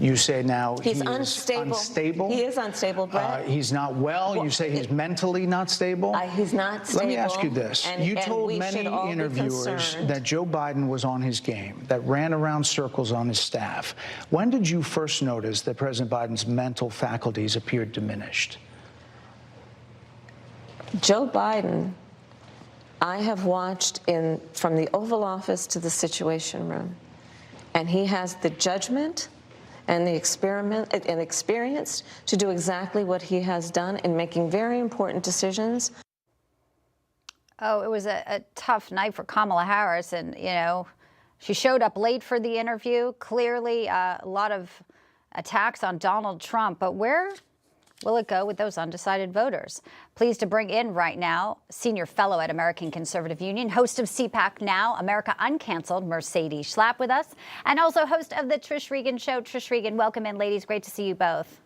You say now he's unstable. He is unstable, Brett. He's not well. You say he's mentally not stable. He's not stable. Let me ask you this. You told many interviewers that Joe Biden was on his game, that ran around circles on his staff. When did you first notice that President Biden's mental faculties appeared diminished? Joe Biden, I have watched from the Oval Office to the Situation Room, and he has the judgment and the experience to do exactly what he has done in making very important decisions. Oh, it was a tough night for Kamala Harris, and she showed up late for the interview. Clearly, a lot of attacks on Donald Trump, but where will it go with those undecided voters? Pleased to bring in right now senior fellow at American Conservative Union, host of CPAC Now, America Uncanceled, Mercedes Schlapp with us, and also host of the Trish Regan Show. Trish Regan, welcome in, ladies. Great to see you both.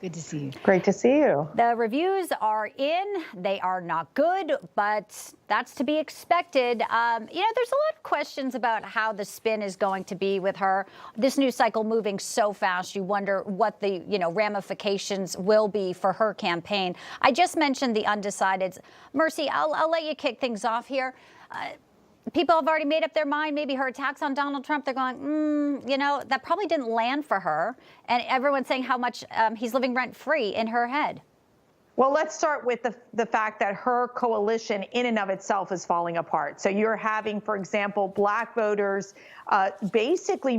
Good to see you. Great to see you. The reviews are in. They are not good, but that's to be expected. There's a lot of questions about how the spin is going to be with her. This news cycle moving so fast, you wonder what the ramifications will be for her campaign. I just mentioned the undecideds. Mercy, I'll let you kick things off here. People have already made up their mind. Maybe her attacks on Donald Trump, they're going, that probably didn't land for her. And everyone's saying how much he's living rent-free in her head. Well, let's start with the fact that her coalition in and of itself is falling apart. So you're having, for example, black voters basically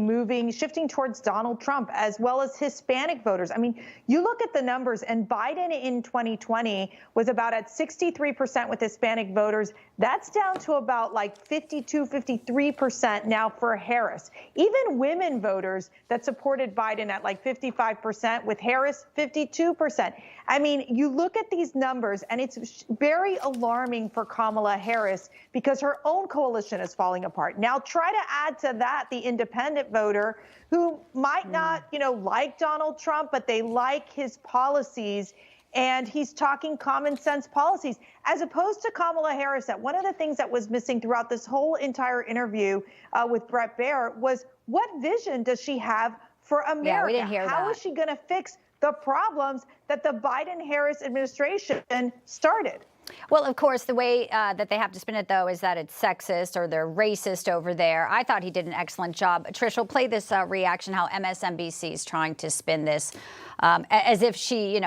shifting towards Donald Trump, as well as Hispanic voters. I mean, you look at the numbers, and Biden in 2020 was about at 63% with Hispanic voters. That's down to about like 52, 53% now for Harris. Even women voters that supported Biden at like 55%, with Harris 52%. I mean, you look at these numbers, and it's very alarming for Kamala Harris because her own coalition is falling apart. Now, try to add to that the independent voter who might not, like Donald Trump, but they like his policies, and he's talking common sense policies, as opposed to Kamala Harris. That one of the things that was missing throughout this whole entire interview with Bret Baier was, what vision does she have for America? Yeah, we didn't hear How that. is she going to fix the problems that the Biden-Harris administration started? Well, of course, the way that they have to spin it, though, is that it's sexist or they're racist over there. I thought he did an excellent job. Trish, we'll play this reaction, how MSNBC is trying to spin this as if she,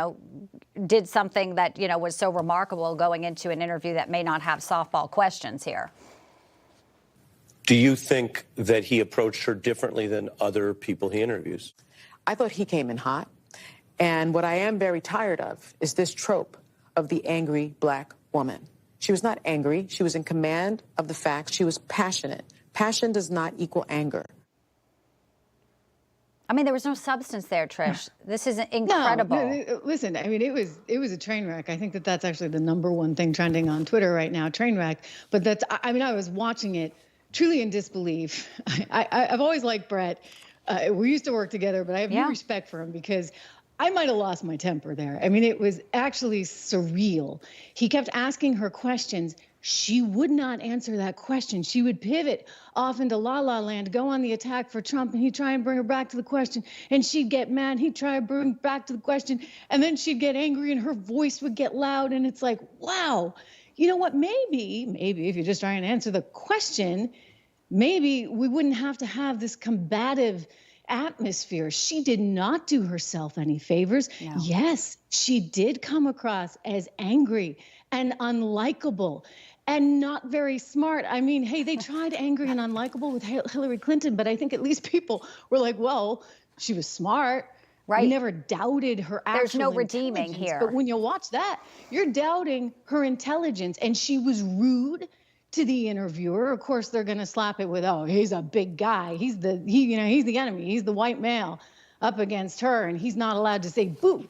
did something that, was so remarkable going into an interview that may not have softball questions here. Do you think that he approached her differently than other people he interviews? I thought he came in hot. And what I am very tired of is this trope of the angry black woman. She was not angry. She was in command of the facts. She was passionate. Passion does not equal anger. I mean, there was no substance there, Trish. This is incredible. No, listen, I mean, it was a train wreck. I think that's actually the #1 thing trending on Twitter right now, train wreck. But I was watching it truly in disbelief. I've always liked Brett. We used to work together, but I have new respect for him because I might have lost my temper there. I mean, it was actually surreal. He kept asking her questions. She would not answer that question. She would pivot off into La La Land, go on the attack for Trump, and he'd try and bring her back to the question. And she'd get mad. He'd try and bring her back to the question. And then she'd get angry, and her voice would get loud. And it's like, wow, you know what? Maybe if you're just trying to answer the question, maybe we wouldn't have to have this combative atmosphere. She did not do herself any favors. No. Yes, she did come across as angry and unlikable and not very smart. I mean, hey, they tried angry and unlikable with Hillary Clinton, but I think at least people were like, well, she was smart. Right. We never doubted her actual There's no redeeming here. But when you watch that, you're doubting her intelligence. And she was rude to the interviewer. Of course, they're going to slap it with, oh, he's a big guy. He's the enemy. He's the white male up against her, and he's not allowed to say boo